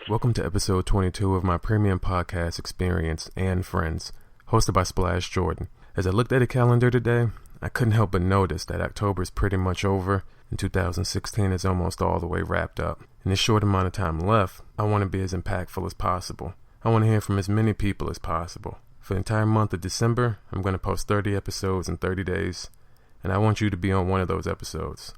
Welcome to episode 22 of my premium podcast experience and Friends, hosted by Splash Jordan. As I looked at a calendar today, I couldn't help but notice that October is pretty much over and 2016 is almost all the way wrapped up. In this short amount of time left, I want to be as impactful as possible. I want to hear from as many people as possible. For the entire month of December, I'm going to post 30 episodes in 30 days, and I want you to be on one of those episodes.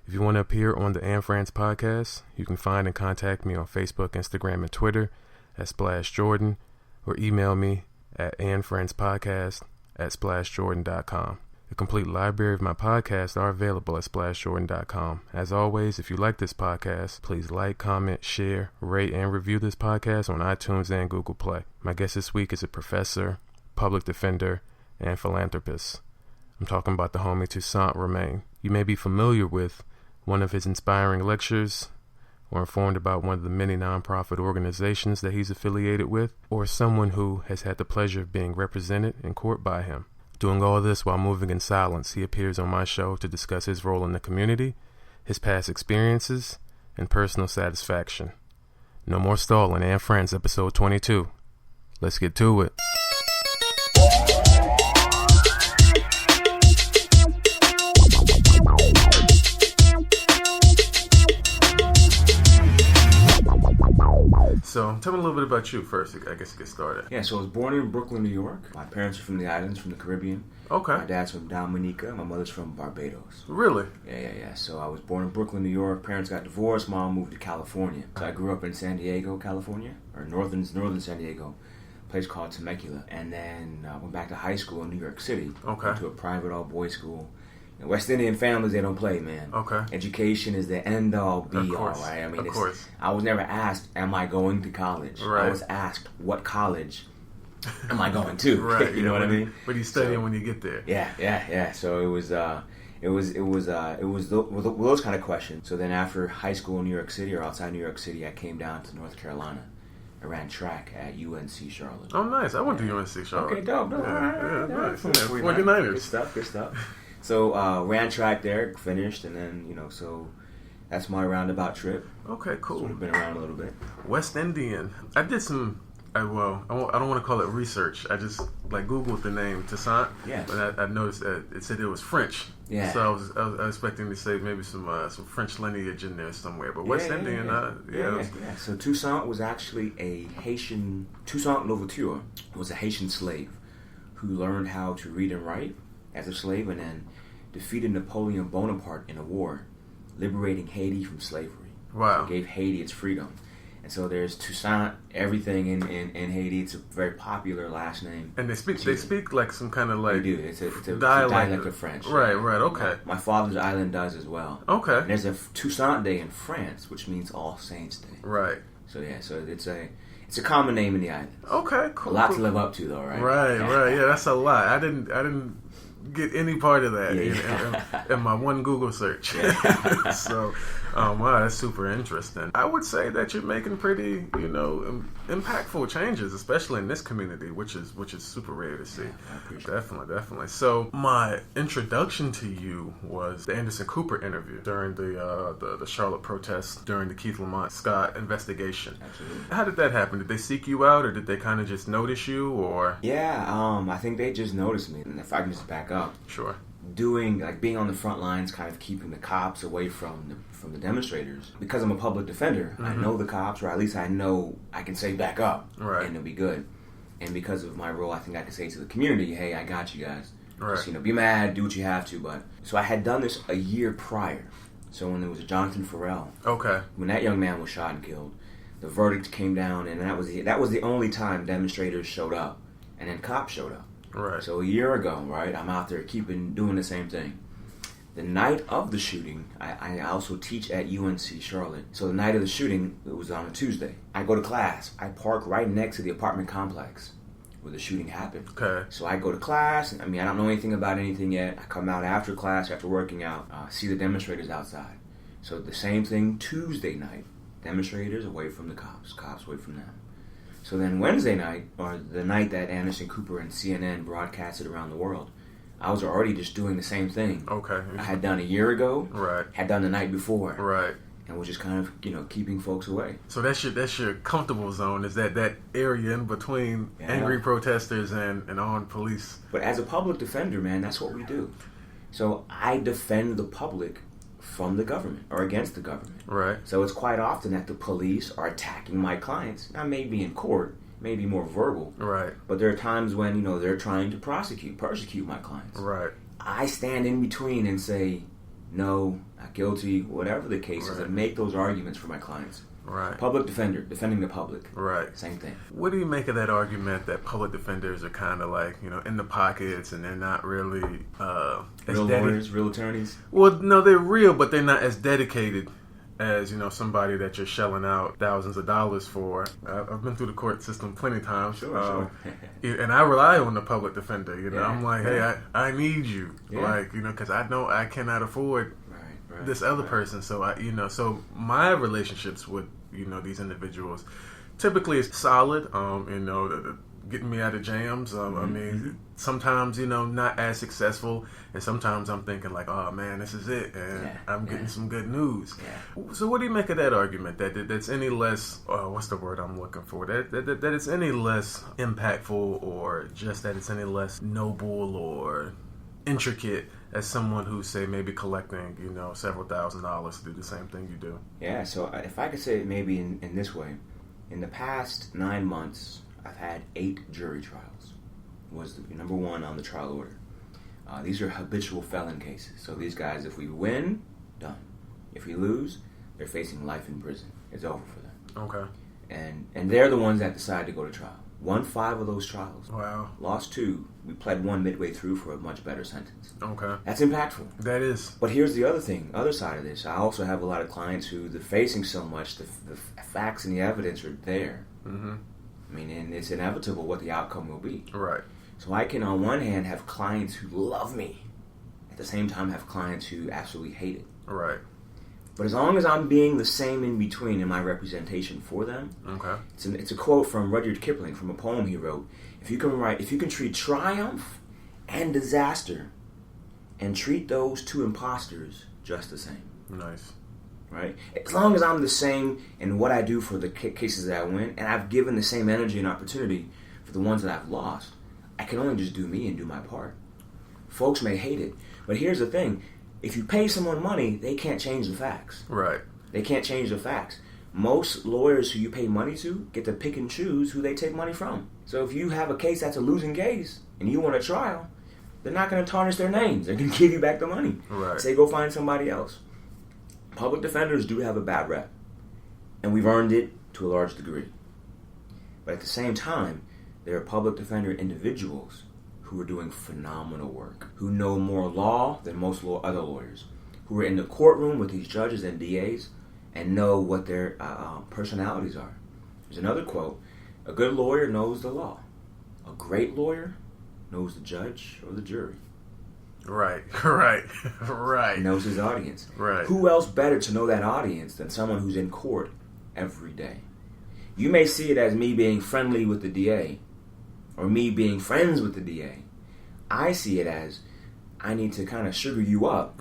If you want to appear on the Anne Franz podcast, you can find and contact me on Facebook, Instagram, and Twitter at Splash Jordan, or email me at annefriendspodcast@splashjordan.com. The complete library of my podcasts are available at splashjordan.com. As always, if you like this podcast, please like, comment, share, rate, and review this podcast on iTunes and Google Play. My guest this week is a professor, public defender, and philanthropist. I'm talking about the homie Toussaint Romain. You may be familiar with one of his inspiring lectures, or informed about one of the many nonprofit organizations that he's affiliated with, or someone who has had the pleasure of being represented in court by him. Doing all this while moving in silence, he appears on my show to discuss his role in the community, his past experiences, and personal satisfaction. No more stalling. Anne Franz, episode 22. Let's get to it. So, tell me a little bit about you first, I guess to get started. Yeah, so I was born in Brooklyn, New York. My parents are from the islands, from the Caribbean. Okay. My dad's from Dominica. My mother's from Barbados. Really? Yeah. So I was born in Brooklyn, New York. Parents got divorced. Mom moved to California. So I grew up in San Diego, California, or northern San Diego, a place called Temecula. And then went back to high school in New York City. Okay. Went to a private all-boys school. West Indian families, they don't play, man. Okay. Education is the end-all, be-all, right? I mean, of course. I was never asked, am I going to college? Right. I was asked, what college am I going to? Right. You know what I mean? What are you studying when you get there? Yeah. So it was those kind of questions. So then after high school in New York City or outside New York City, I came down to North Carolina. I ran track at UNC Charlotte. Oh, nice. I went to UNC Charlotte. Okay, dope. Nice. 49ers. Good stuff. So ran track there, finished, and then so that's my roundabout trip. Okay, cool. Sort of been around a little bit. West Indian. I did some. I don't want to call it research. I just Googled the name Toussaint. Yeah. But I noticed that it said it was French. Yeah. So I was expecting to say maybe some French lineage in there somewhere. But West Indian. Yeah. So Toussaint was actually a Haitian. Toussaint Louverture was a Haitian slave who learned how to read and write as a slave, and then defeated Napoleon Bonaparte in a war, liberating Haiti from slavery. Wow. So gave Haiti its freedom. And so there's Toussaint, everything in Haiti. It's a very popular last name. And they speak like some kind of They do. It's a dialect of French. Right, okay. My father's island does as well. Okay. And there's a Toussaint Day in France, which means All Saints Day. Right. So it's a common name in the island. Okay, cool. A lot to live up to, though, right? Right. Yeah, that's a lot. I didn't get any part of that in my one Google search. Yeah. So, wow, that's super interesting. I would say that you're making pretty, impactful changes, especially in this community, which is super rare to see. Yeah, I appreciate it. Definitely. So, my introduction to you was the Anderson Cooper interview during the Charlotte protests during the Keith Lamont Scott investigation. Absolutely. How did that happen? Did they seek you out, or did they kind of just notice you, or? Yeah, I think they just noticed me. And if I can just back up. Sure. Being on the front lines, kind of keeping the cops away from the demonstrators. Because I'm a public defender, I know the cops, or at least I know I can say back up, right, and it'll be good. And because of my role, I think I can say to the community, hey, I got you guys. Right. Just, be mad, do what you have to. But so I had done this a year prior. So when there was Jonathan Farrell, okay, when that young man was shot and killed, the verdict came down, and that was the only time demonstrators showed up, and then cops showed up. Right. So a year ago, right, I'm out there doing the same thing. The night of the shooting, I also teach at UNC Charlotte. So the night of the shooting, it was on a Tuesday. I go to class. I park right next to the apartment complex where the shooting happened. Okay. So I go to class. I don't know anything about anything yet. I come out after class, after working out, see the demonstrators outside. So the same thing Tuesday night. Demonstrators away from the cops away from them. So then Wednesday night, or the night that Anderson Cooper and CNN broadcasted around the world, I was already just doing the same thing. Okay. I had done a year ago. Right. Had done the night before. Right. And was just kind of, keeping folks away. So that's your comfortable zone, is that area in between angry protesters and armed police. But as a public defender, man, that's what we do. So I defend the public from the government or against the government. Right. So it's quite often that the police are attacking my clients. Now, maybe in court, maybe more verbal. Right. But there are times when, they're trying to persecute my clients. Right. I stand in between and say, no, not guilty, whatever the case is, and make those arguments for my clients. Right. Public defender, defending the public. Right. Same thing. What do you make of that argument that public defenders are kind of like, in the pockets and they're not really real lawyers, real attorneys? Well, no, they're real, but they're not as dedicated as, somebody that you're shelling out thousands of dollars for. I've been through the court system plenty of times. Sure. And I rely on the public defender. I'm like, yeah. hey, I need you. Yeah. Like, because I know I cannot afford this other person. So, so my relationships with, these individuals typically is solid. Getting me out of jams. I mean, sometimes, not as successful. And sometimes I'm thinking like, oh man, this is it. And I'm getting some good news. Yeah. So what do you make of that argument? That's any less, what's the word I'm looking for? That it's any less impactful, or just that it's any less noble or intricate as someone who's, say, maybe collecting, several $1,000s to do the same thing you do? Yeah, so if I could say it maybe in this way, in the past 9 months, I've had 8 jury trials. Was the number 1 on the trial order. These are habitual felon cases. So these guys, if we win, done. If we lose, they're facing life in prison. It's over for them. Okay. And they're the ones that decide to go to trial. Won 5 of those trials. Wow. Lost 2. We pled 1 midway through for a much better sentence. Okay. That's impactful. That is. But here's the other thing, other side of this. I also have a lot of clients who they're facing so much, the facts and the evidence are there. Mm-hmm. I mean, and it's inevitable what the outcome will be. Right. So I can, on one hand, have clients who love me. At the same time, have clients who absolutely hate it. Right. But as long as I'm being the same in between in my representation for them, okay. It's a quote from Rudyard Kipling from a poem he wrote. If you can treat triumph and disaster, and treat those 2 imposters just the same. Nice. Right? As long as I'm the same in what I do for the cases that I win, and I've given the same energy and opportunity for the ones that I've lost, I can only just do me and do my part. Folks may hate it, but here's the thing. If you pay someone money, they can't change the facts. Right. They can't change the facts. Most lawyers who you pay money to get to pick and choose who they take money from. So if you have a case that's a losing case, and you want a trial, they're not going to tarnish their names. They're going to give you back the money. Right. Say go find somebody else. Public defenders do have a bad rep, and we've earned it to a large degree. But at the same time, there are public defender individuals who are doing phenomenal work, who know more law than most other lawyers, who are in the courtroom with these judges and DAs and know what their personalities are. There's another quote, a good lawyer knows the law. A great lawyer knows the judge or the jury. Right, right. He knows his audience. Right. Who else better to know that audience than someone who's in court every day? You may see it as me being friendly with the DA or me being friends with the DA. I see it as I need to kind of sugar you up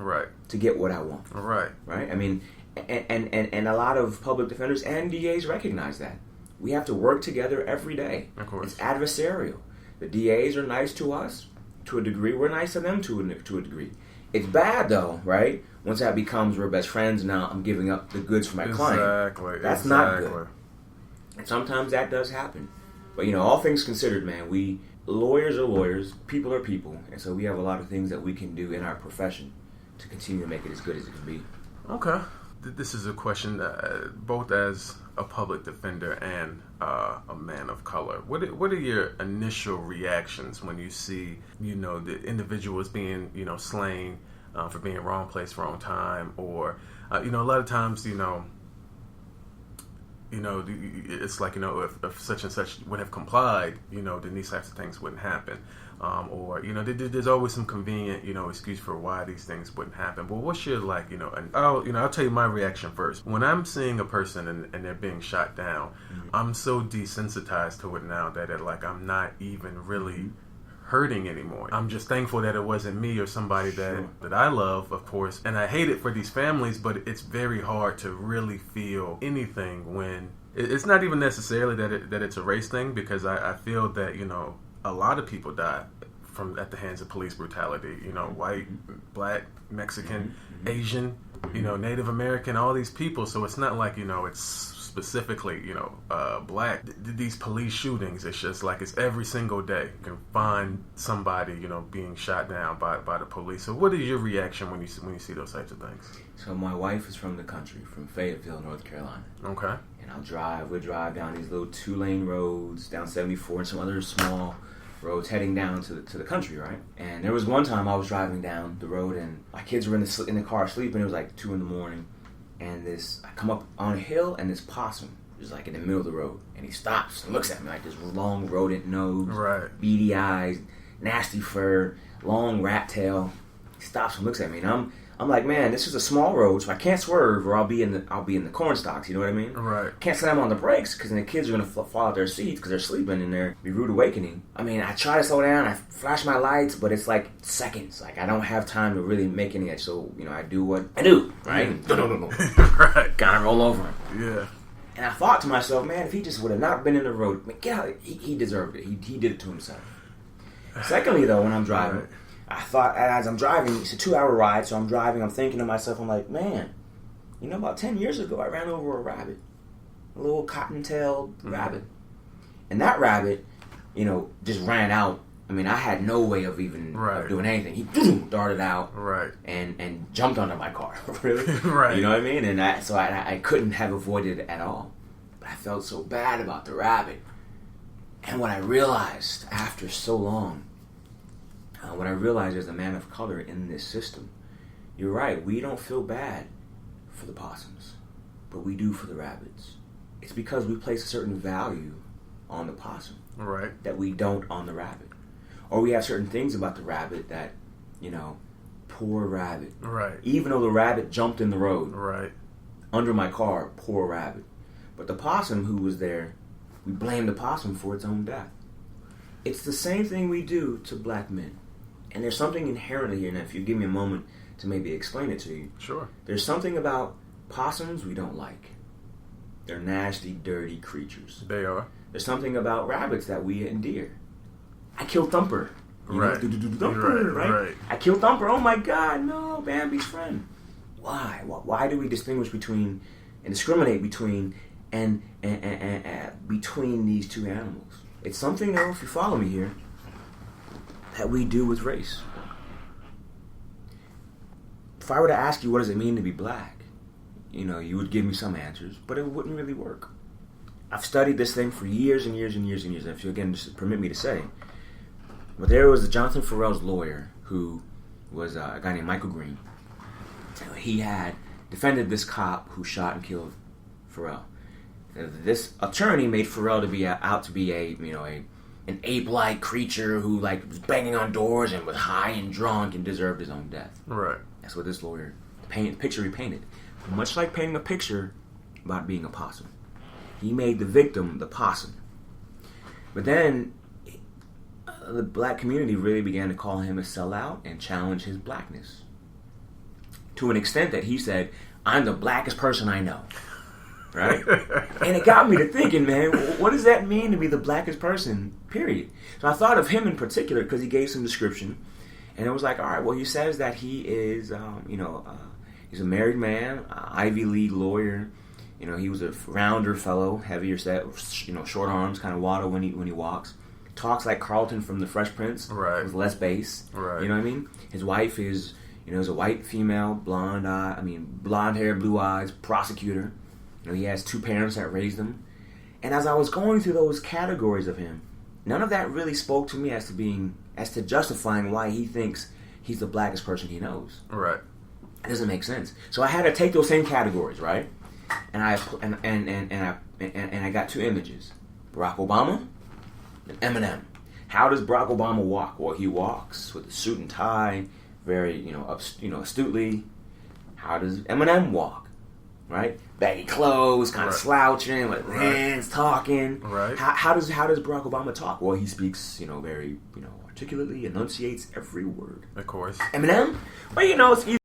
to get what I want. Right. Right? I mean, and a lot of public defenders and DAs recognize that. We have to work together every day. Of course. It's adversarial. The DAs are nice to us to a degree. We're nice to them to a degree. It's bad, though, right? Once that becomes we're best friends, now I'm giving up the goods for my client. Exactly. That's not good. And sometimes that does happen. But, all things considered, man, lawyers are lawyers, people are people, and so we have a lot of things that we can do in our profession to continue to make it as good as it can be. Okay. This is a question both as a public defender and a man of color. What are your initial reactions when you see, the individuals being, slain for being wrong place, wrong time, or, a lot of times, it's like, if such and such would have complied, then these types of things wouldn't happen. Or, there's always some convenient, excuse for why these things wouldn't happen. But what's your, and I'll tell you my reaction first. When I'm seeing a person and they're being shot down, I'm so desensitized to it now that I'm not even really hurting anymore. I'm just thankful that it wasn't me or somebody that I love, of course. And I hate it for these families, but it's very hard to really feel anything when it's not even necessarily that it's a race thing, because I feel that, you know, a lot of people die at the hands of police brutality. You know, white, black, Mexican, Asian, you know, Native American, all these people. So it's not like, you know, it's specifically, you know, black. These police shootings, it's just like it's every single day. You can find somebody, you know, being shot down by the police. So what is your reaction when you see those types of things? So my wife is from the country, from Fayetteville, North Carolina. Okay. And we'll drive down these little 2-lane roads, down 74 and some other small roads heading down to the country, right? And there was one time I was driving down the road and my kids were in the car sleeping. It was like 2 a.m. And I come up on a hill and this possum is like in the middle of the road. And he stops and looks at me like this long rodent nose, beady eyes, nasty fur, long rat tail. He stops and looks at me, and I'm like, man, this is a small road, so I can't swerve or I'll be in the corn stalks. You know what I mean? Right. Can't slam on the brakes because then the kids are gonna fall out their seats because they're sleeping and they're be rude awakening. I mean, I try to slow down, I flash my lights, but it's like seconds. Like I don't have time to really make any. So you know, I do what I do, right? Right. Gotta roll over him. Yeah. And I thought to myself, man, if he just would have not been in the road, man, get out. He deserved it. He did it to himself. Secondly, though, when I'm driving. Right. I thought, as I'm driving, it's a 2-hour ride, so I'm driving, I'm thinking to myself, I'm like, man, you know, about 10 years ago, I ran over a rabbit. A little cotton-tailed rabbit. And that rabbit, you know, just ran out. I mean, I had no way of even doing anything. He darted out and jumped onto my car. Really? Right. You know what I mean? And I couldn't have avoided it at all. But I felt so bad about the rabbit. And what I realized after so long, what I realized as a man of color in this system, you're right, we don't feel bad for the possums, but we do for the rabbits. It's because we place a certain value on the possum that we don't on the rabbit. Or we have certain things about the rabbit that, you know, poor rabbit. Right. Even though the rabbit jumped in the road. Right. Under my car, poor rabbit. But the possum who was there, we blame the possum for its own death. It's the same thing we do to black men. And there's something inherently here. Now, if you give me a moment to maybe explain it to you. Sure. There's something about possums we don't like. They're nasty, dirty creatures. They are. There's something about rabbits that we endear. I killed Thumper. Right. Thumper, right? I killed Thumper. Oh my God, no, Bambi's friend. Why? Why do we distinguish between and discriminate between and between these two animals? It's something, though, if you follow me here, that we do with race. If I were to ask you what does it mean to be black, you know, you would give me some answers, but it wouldn't really work. I've studied this thing for years and years and years and years, and if you again just permit me to say, but there was Jonathan Ferrell's lawyer who was a guy named Michael Green. He had defended this cop who shot and killed Ferrell. This attorney made Ferrell to be out to be an ape-like creature who like was banging on doors and was high and drunk and deserved his own death. Right. That's what this lawyer picture he painted. Much like painting a picture about being a possum. He made the victim the possum. But then the black community really began to call him a sellout and challenge his blackness. To an extent that he said, I'm the blackest person I know. Right? And it got me to thinking, man, what does that mean to be the blackest person, period? So I thought of him in particular because he gave some description. And it was like, all right, well, he says that he is, he's a married man, Ivy League lawyer. You know, he was a rounder fellow, heavier set, short arms, kind of waddle when he walks. Talks like Carlton from The Fresh Prince, with less bass. Right. You know what I mean? His wife is, is a white female, blonde hair, blue eyes, prosecutor. You know, he has 2 parents that raised him. And as I was going through those categories of him, none of that really spoke to me as to justifying why he thinks he's the blackest person he knows. Right. It doesn't make sense. So I had to take those same categories, right? And I got 2 images: Barack Obama and Eminem. How does Barack Obama walk? Well, he walks with a suit and tie, very astutely. How does Eminem walk? Right, baggy clothes, kind of slouching, with hands talking. Right. How does Barack Obama talk? Well, he speaks, very, articulately enunciates every word. Of course. Eminem? Well, you know, it's easy.